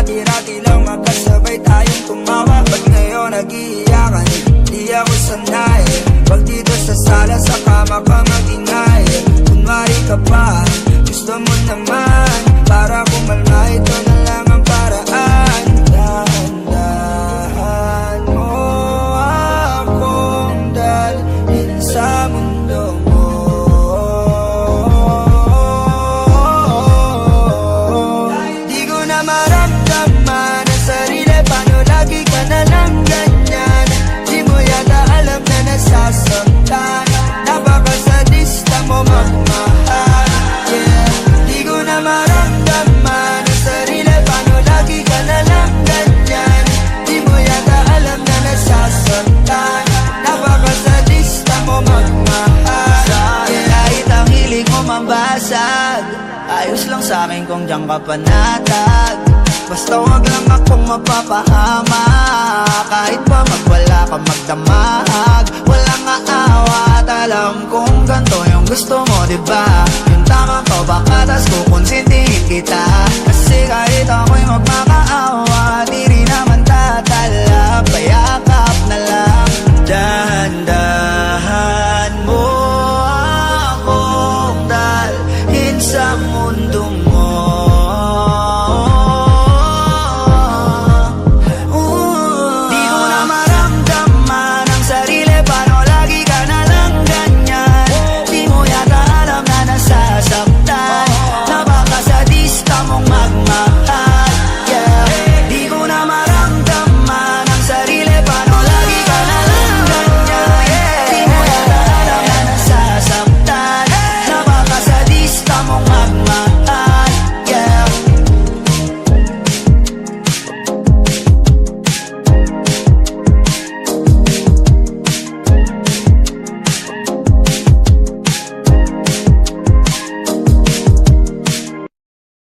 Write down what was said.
dati-rati lang magkasabay tayong tumawa. Ba't ngayon nag-iiyakan? Di ako sanay. Pag dito sa sala sa kama ka mag-ingay. Kunwari ka pa, gusto mo naman. Para kumalma, ito na lang ang paraan. Dahan-dahan mo akong dalhin sa mundo mo. Di ko na maramdaman ang sarili. Paano lagi ka na lang ganyan? Di mo yata alam na nasasaktan. Napakasadista mo magmahal. Yeah. Di ko na maramdaman ang sarili. Paano lagi ka na lang ganyan? Di mo yata alam na nasasaktan. Napakasadista mo magmahal. Yeah. Kahit ang hilig mo mambasag, ayos lang sa'kin kung diyan ka panatag. Basta wag lang akong mapapahama. Kahit pa magwala ka magdamag, walang aawat. Alam kong ganito yung gusto mo, diba? Yung tama ko baka tas kukonsintihin kita. Kasi kahit